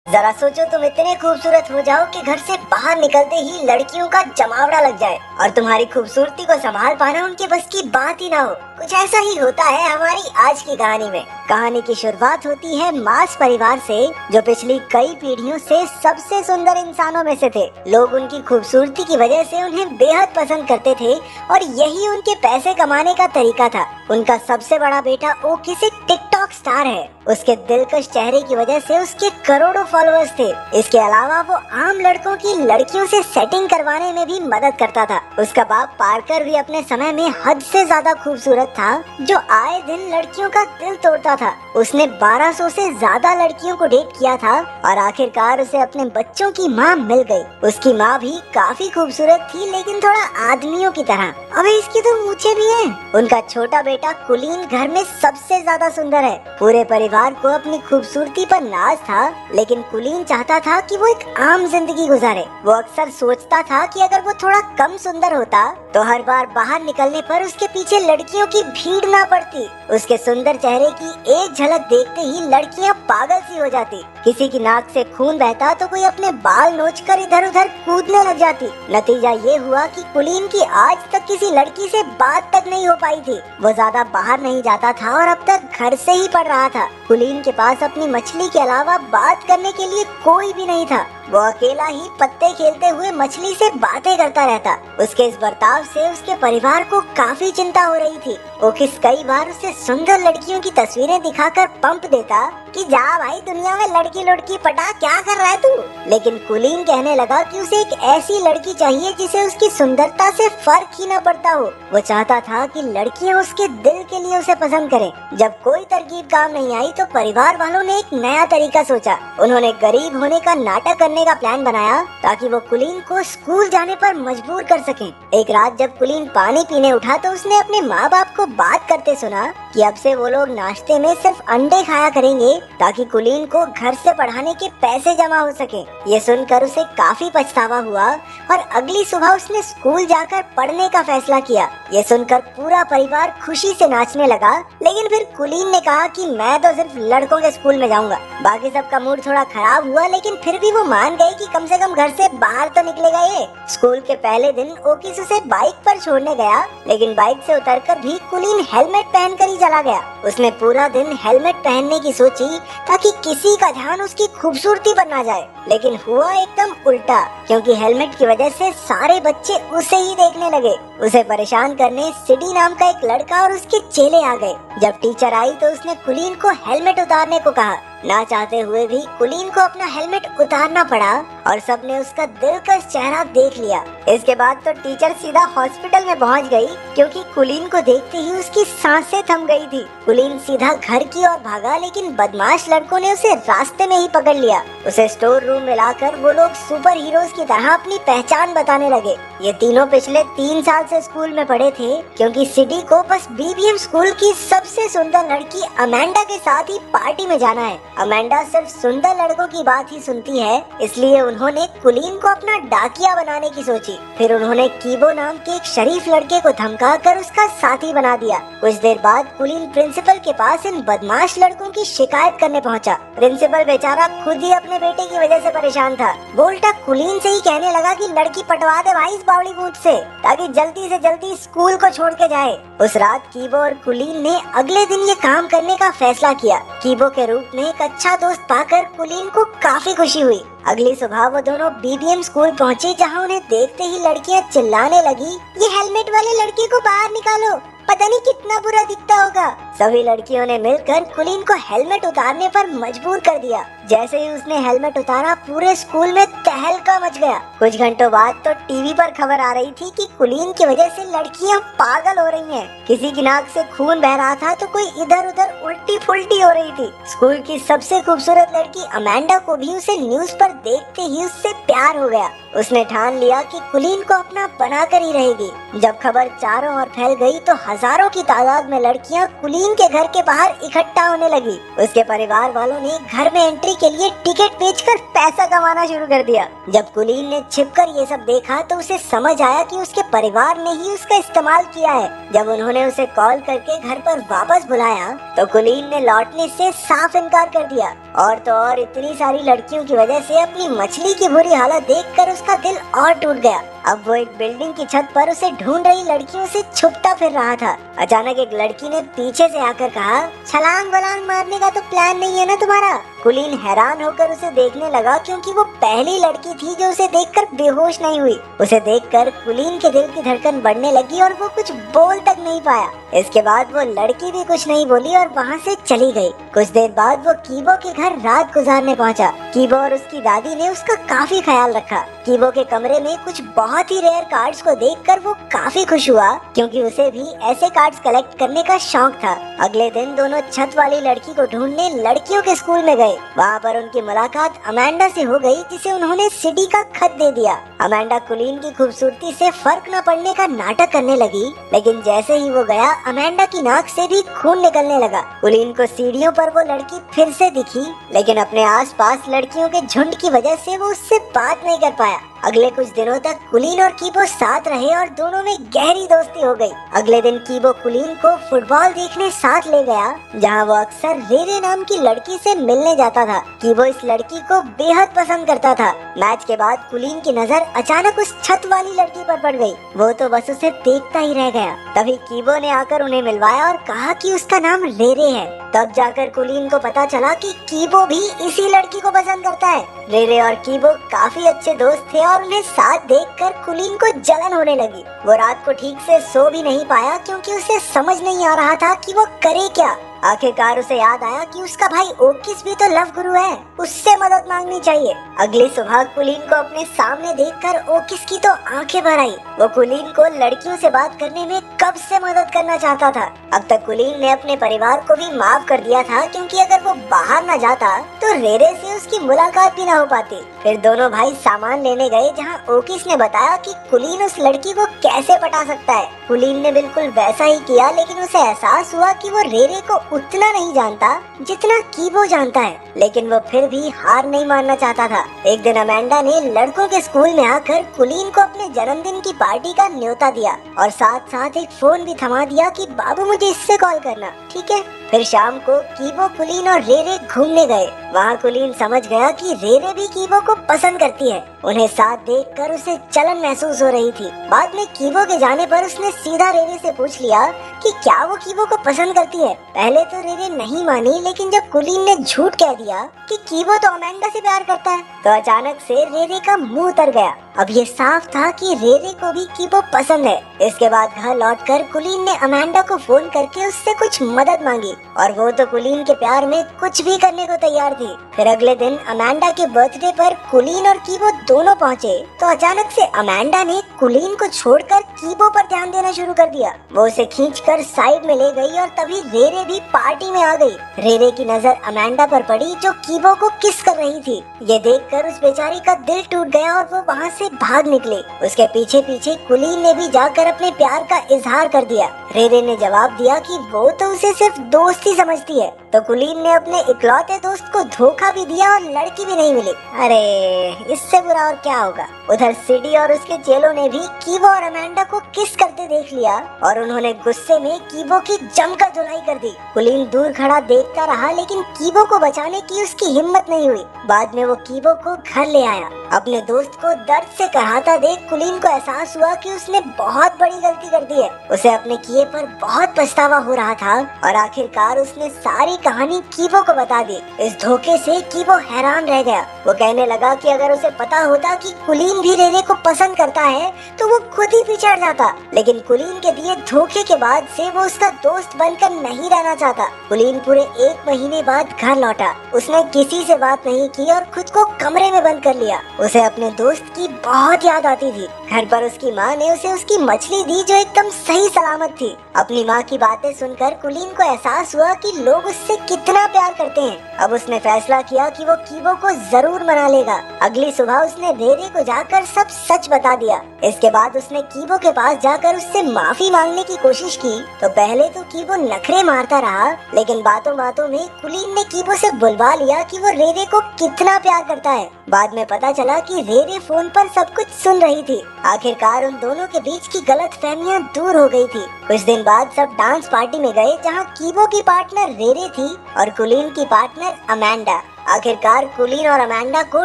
जरा सोचो तुम इतने खूबसूरत हो जाओ कि घर से बाहर निकलते ही लड़कियों का जमावड़ा लग जाए और तुम्हारी खूबसूरती को संभाल पाना उनके बस की बात ही ना हो। कुछ ऐसा ही होता है हमारी आज की कहानी में। कहानी की शुरुआत होती है मास परिवार से, जो पिछली कई पीढ़ियों से सबसे सुंदर इंसानों में से थे। लोग उनकी खूबसूरती की वजह से उन्हें बेहद पसंद करते थे और यही उनके पैसे कमाने का तरीका था। उनका सबसे बड़ा बेटा ओकिस एक टिकटॉक स्टार है। उसके दिलकश चेहरे की वजह से उसके करोड़ों फॉलोअर्स थे। इसके अलावा वो आम लड़कों की लड़कियों से सेटिंग करवाने में भी मदद करता था। उसका बाप पार्कर भी अपने समय में हद से ज्यादा खूबसूरत था, जो आए दिन लड़कियों का दिल तोड़ता था। उसने 1200 से ज्यादा लड़कियों को डेट किया था और आखिरकार उसे अपने बच्चों की माँ मिल गई। उसकी माँ भी काफी खूबसूरत थी, लेकिन थोड़ा आदमियों की तरह। अबे इसकी तो मूछें भी हैं। उनका छोटा बेटा कुलीन घर में सबसे ज्यादा सुंदर है। पूरे परिवार को अपनी खूबसूरती पर नाज था, लेकिन कुलीन चाहता था कि वो एक आम जिंदगी गुजारे। वो अक्सर सोचता था कि अगर वो थोड़ा कम सुंदर होता तो हर बार बाहर निकलने पर उसके पीछे लड़कियों की भीड़ ना पड़ती। उसके सुंदर चेहरे की एक झलक देखते ही लड़कियां पागल सी हो जाती। किसी की नाक से खून बहता तो कोई अपने बाल नोचकर इधर उधर कूदने लग जाती। नतीजा ये हुआ कि कुलीन की आज तक किसी लड़की से बात तक नहीं हो पाई थी। वो ज्यादा बाहर नहीं जाता था और अब तक घर से ही पढ़ रहा था। कुलीन के पास अपनी मछली के अलावा बात करने के लिए कोई भी नहीं था। वो अकेला ही पत्ते खेलते हुए मछली से बातें करता रहता। उसके इस बर्ताव से उसके परिवार को काफी चिंता हो रही थी। ओकिस कई बार उसे सुंदर लड़कियों की तस्वीरें दिखाकर पंप देता कि जा भाई, दुनिया में लड़की लड़की पटा, क्या कर रहा है तू। लेकिन कुलीन कहने लगा कि उसे एक ऐसी लड़की चाहिए जिसे उसकी सुंदरता से फर्क ही न पड़ता हो। वो चाहता था कि लड़कियां उसके दिल के लिए उसे पसंद करें। जब कोई तरकीब काम नहीं आई तो परिवार वालों ने एक नया तरीका सोचा। उन्होंने गरीब होने का नाटक करने का प्लान बनाया ताकि वो कुलीन को स्कूल जाने पर मजबूर कर सकें। एक रात जब कुलीन पानी पीने उठा तो उसने अपने माँ बाप को बात करते सुना कि अब से वो लोग नाश्ते में सिर्फ अंडे खाया करेंगे ताकि कुलीन को घर से पढ़ाने के पैसे जमा हो सके। ये सुनकर उसे काफी पछतावा हुआ और अगली सुबह उसने स्कूल जाकर पढ़ने का फैसला किया। ये सुनकर पूरा परिवार खुशी से नाचने लगा, लेकिन फिर कुलीन ने कहा कि मैं तो सिर्फ लड़कों के स्कूल में जाऊंगा। बाकी सबका मूड थोड़ा खराब हुआ, लेकिन फिर भी वो मान गए कि कम से कम घर से बाहर तो निकलेगा ये। स्कूल के पहले दिन ओकिस उसे बाइक पर छोड़ने गया, लेकिन बाइक से उतरकर भी कुलीन हेलमेट पहनकर ही चला गया। उसने पूरा दिन हेलमेट पहनने की सोची ताकि किसी का ध्यान उसकी खूबसूरती पर ना जाए, लेकिन हुआ एकदम उल्टा, क्योंकि हेलमेट की वजह से सारे बच्चे उसे ही देखने लगे। उसे परेशान करने सिडी नाम का एक लड़का और उसके चेले आ गए। जब टीचर आई तो उसने कुलीन को हेलमेट उतारने को कहा। ना चाहते हुए भी कुलीन को अपना हेलमेट उतारना पड़ा और सबने उसका दिलकश चेहरा देख लिया। इसके बाद तो टीचर सीधा हॉस्पिटल में पहुंच गई, क्योंकि कुलीन को देखते ही उसकी सांसें थम गई थी। कुलीन सीधा घर की ओर भागा, लेकिन बदमाश लड़कों ने उसे रास्ते में ही पकड़ लिया। उसे स्टोर रूम में लाकर वो लोग सुपर हीरोज की तरह अपनी पहचान बताने लगे। ये तीनों पिछले 3 साल से स्कूल में पढ़े थे, क्योंकि सिडी को बस बीबीएम स्कूल की सबसे सुंदर लड़की अमेंडा के साथ ही पार्टी में जाना है। अमेंडा सिर्फ सुंदर लड़कों की बात ही सुनती है, इसलिए उन्होंने कुलीन को अपना डाकिया बनाने की सोची। फिर उन्होंने कीबो नाम के एक शरीफ लड़के को धमकाकर उसका साथी बना दिया। कुछ देर बाद कुलीन प्रिंसिपल के पास इन बदमाश लड़कों की शिकायत करने पहुंचा। प्रिंसिपल बेचारा खुद ही अपने बेटे की वजह से परेशान था। वो उल्टा कुलीन से ही कहने लगा कि लड़की पटवा दे भाई इस बावड़ी बूथ से, ताकि जल्दी से जल्दी स्कूल को छोड़ के जाए। उस रात कीबो और कुलीन ने अगले दिन ये काम करने का फैसला किया। कीबो के रूप में एक अच्छा दोस्त पाकर कुलीन को काफी खुशी हुई। अगली सुबह वो दोनों बीबीएम स्कूल पहुंचे, जहां उन्हें देखते ही लड़कियां चिल्लाने लगी, ये हेलमेट वाले लड़के को बाहर निकालो, पता नहीं कितना बुरा दिखता होगा। सभी लड़कियों ने मिलकर कुलीन को हेलमेट उतारने पर मजबूर कर दिया। जैसे ही उसने हेलमेट उतारा, पूरे स्कूल में तहलका मच गया। कुछ घंटों बाद तो टीवी पर खबर आ रही थी कि कुलीन की वजह से लड़कियां पागल हो रही हैं। किसी की नाक से खून बह रहा था तो कोई इधर उधर उल्टी फुल्टी हो रही थी। स्कूल की सबसे खूबसूरत लड़की अमेंडा को भी उसे न्यूज पर देखते ही उससे प्यार हो गया। उसने ठान लिया कि कुलीन को अपना बनाकर ही रहेगी। जब खबर चारों ओर फैल गई तो हजारों की तादाद में लड़कियां कुलीन के घर के बाहर इकट्ठा होने लगी। उसके परिवार वालों ने घर में एंट्री के लिए टिकट बेचकर पैसा कमाना शुरू कर दिया। जब कुलीन ने छिपकर ये सब देखा तो उसे समझ आया कि उसके परिवार ने ही उसका इस्तेमाल किया है। जब उन्होंने उसे कॉल करके घर पर वापस बुलाया तो कुलीन ने लौटने से साफ इनकार कर दिया। और तो और इतनी सारी लड़कियों की वजह से अपनी मछली की बुरी हालत देखकर उसका दिल और टूट गया। अब वो एक बिल्डिंग की छत पर उसे ढूंढ रही लड़कियों से छुपता फिर रहा था। अचानक एक लड़की ने पीछे से आकर कहा, छलांग वलांग मारने का तो प्लान नहीं है ना तुम्हारा? कुलीन हैरान होकर उसे देखने लगा क्योंकि वो पहली लड़की थी जो उसे देखकर बेहोश नहीं हुई। उसे देखकर कुलीन के दिल की धड़कन बढ़ने लगी और वो कुछ बोल तक नहीं पाया। इसके बाद वो लड़की भी कुछ नहीं बोली और वहाँ से चली गई। कुछ देर बाद वो कीबो के घर रात गुजारने पहुँचा। कीबो और उसकी दादी ने उसका काफी ख्याल रखा। कीबो के कमरे में कुछ बहुत ही रेयर कार्ड्स को देखकर वो काफी खुश हुआ क्योंकि उसे भी ऐसे कार्ड्स कलेक्ट करने का शौक था। अगले दिन दोनों छत वाली लड़की को ढूंढने लड़कियों के स्कूल में गए। वहाँ पर उनकी मुलाकात अमेंडा से हो गई जिसे उन्होंने सिटी का खत दे दिया। अमेंडा कुलीन की खूबसूरती से फर्क न पड़ने का नाटक करने लगी, लेकिन जैसे ही वो गया अमेंडा की नाक से भी खून निकलने लगा। कुलीन को सीढ़ियों पर वो लड़की फिर से दिखी, लेकिन अपने आसपास लड़कियों के झुंड की वजह से वो उससे बात नहीं कर पाया। अगले कुछ दिनों तक कुलीन और कीबो साथ रहे और दोनों में गहरी दोस्ती हो गई। अगले दिन कीबो कुलीन को फुटबॉल देखने साथ ले गया, जहां वो अक्सर रेरे नाम की लड़की से मिलने जाता था। कीबो इस लड़की को बेहद पसंद करता था। मैच के बाद कुलीन की नजर अचानक उस छत वाली लड़की पर पड़ गई। वो तो बस उसे देखता ही रह गया। तभी कीबो ने आकर उन्हें मिलवाया और कहा कि उसका नाम रेरे है। तब जाकर कुलीन को पता चला कि कीबो भी इसी लड़की को पसंद करता है। रेरे और कीबो काफी अच्छे दोस्त थे और उन्हें साथ देखकर कुलीन को जलन होने लगी। वो रात को ठीक से सो भी नहीं पाया क्योंकि उसे समझ नहीं आ रहा था कि वो करे क्या। आखिरकार उसे याद आया कि उसका भाई ओकिस भी तो लव गुरु है, उससे मदद मांगनी चाहिए। अगली सुबह कुलीन को अपने सामने देखकर ओकिस की तो आंखें भर आई। वो कुलीन को लड़कियों से बात करने में कब से मदद करना चाहता था। अब तक कुलीन ने अपने परिवार को भी माफ कर दिया था क्योंकि अगर वो बाहर न जाता तो रेरे से उसकी मुलाकात भी न हो पाती। फिर दोनों भाई सामान लेने गए जहाँ ओकिस ने बताया कि कुलीन उस लड़की को कैसे पटा सकता है। कुलीन ने बिल्कुल वैसा ही किया, लेकिन उसे एहसास हुआ कि वो रेरे को उतना नहीं जानता जितना कीबो जानता है, लेकिन वो फिर भी हार नहीं मानना चाहता था। एक दिन अमेंडा ने लड़कों के स्कूल में आकर कुलीन को अपने जन्मदिन की पार्टी का न्योता दिया और साथ साथ एक फोन भी थमा दिया कि बाबू मुझे इससे कॉल करना, ठीक है। फिर शाम को कीबो, कुलीन और रेरे घूमने गए। वहाँ कुलीन समझ गया कि रेरे भी कीबो को पसंद करती है। उन्हें साथ देखकर उसे जलन महसूस हो रही थी। बाद में कीबो के जाने पर उसने सीधा रेरे से पूछ लिया कि क्या वो कीबो को पसंद करती है। पहले तो रेरे नहीं मानी, लेकिन जब कुलीन ने झूठ कह दिया कि कीबो तो अमेंडा से प्यार करता है तो अचानक से रेरे का मुंह उतर गया। अब ये साफ था कि रेरे को भी कीबो पसंद है। इसके बाद घर लौटकर कुलीन ने अमेंडा को फोन करके उससे कुछ मदद मांगी और वो तो कुलीन के प्यार में कुछ भी करने को तैयार थी। फिर अगले दिन अमेंडा के बर्थडे पर कुलीन और कीबो दोनों पहुँचे तो अचानक से अमेंडा ने कुलीन को छोड़कर कीबो पर ध्यान देना शुरू कर दिया। वो उसे खींचकर साइड में ले गई और तभी रेरे भी पार्टी में आ गई। रेरे की नजर अमेंडा पर पड़ी जो कीबो को किस कर रही थी। ये देखकर उस बेचारी का दिल टूट गया और वो वहाँ से भाग निकली। उसके पीछे पीछे कुलीन ने भी जाकर अपने प्यार का इजहार कर दिया। रेरे ने जवाब दिया कि वो तो उसे सिर्फ दोस्त ही समझती है। तो कुलीन ने अपने इकलौते दोस्त को धोखा भी दिया और लड़की भी नहीं मिली। अरे इससे बुरा और क्या होगा। उधर सिडी और उसके चेलों ने भी कीबो और अमेंडा को किस करते देख लिया और उन्होंने गुस्से में कीबो की जमकर धुलाई कर दी। कुलीन दूर खड़ा देखता रहा, लेकिन कीबो को बचाने की उसकी हिम्मत नहीं हुई। बाद में वो कीबो को घर ले आया। अपने दोस्त को दर्द से कराहता देख कुलीन को एहसास हुआ कि उसने बहुत बड़ी गलती कर दी है। उसे अपने किए पर बहुत पछतावा हो रहा था और आखिरकार उसने सारी कहानी कीबो को बता दी। इस धोखे से कीबो हैरान रह गया। वो कहने लगा कि अगर उसे पता होता कि कुलीन भी रेरे को पसंद करता है तो वो खुद ही पिछड़ जाता, लेकिन कुलीन के दिए धोखे के बाद से वो उसका दोस्त बनकर नहीं रहना चाहता। कुलीन पूरे 1 महीने बाद घर लौटा। उसने किसी से बात नहीं की और खुद को कमरे में बंद कर लिया। उसे अपने दोस्त की बहुत याद आती थी। घर पर उसकी माँ ने उसे उसकी मछली दी जो एकदम सही सलामत थी। अपनी माँ की बातें सुनकर कुलीन को एहसास एहसास हुआ कि लोग उससे कितना प्यार करते हैं। अब उसने फैसला किया कि वो कीबो को जरूर मना लेगा। अगली सुबह उसने रेरे को जाकर सब सच बता दिया। इसके बाद उसने कीबो के पास जाकर उससे माफी मांगने की कोशिश की। तो पहले तो कीबो नखरे मारता रहा, लेकिन बातों बातों में कुलीन ने कीबो से बुलवा लिया कि वो रेरे को कितना प्यार करता है। बाद में पता चला कि रेरे फोन पर सब कुछ सुन रही थी। आखिरकार उन दोनों के बीच की गलतफहमियां दूर हो गई थी। कुछ दिन बाद सब डांस पार्टी में गए, जहां कीबो की पार्टनर रेरे थी और कुलीन की पार्टनर अमेंडा। आखिरकार कुलीन और अमेंडा को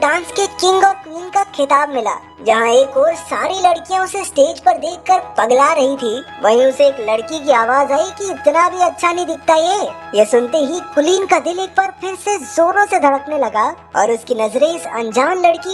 डांस के किंग और क्वीन का खिताब मिला। जहां एक और सारी लड़कियां उसे स्टेज पर देखकर पगला रही थी, वहीं उसे एक लड़की की आवाज आई कि इतना भी अच्छा नहीं दिखता ये सुनते ही कुलीन का दिल एक बार फिर से जोरों से धड़कने लगा और उसकी नजरें इस अनजान लड़की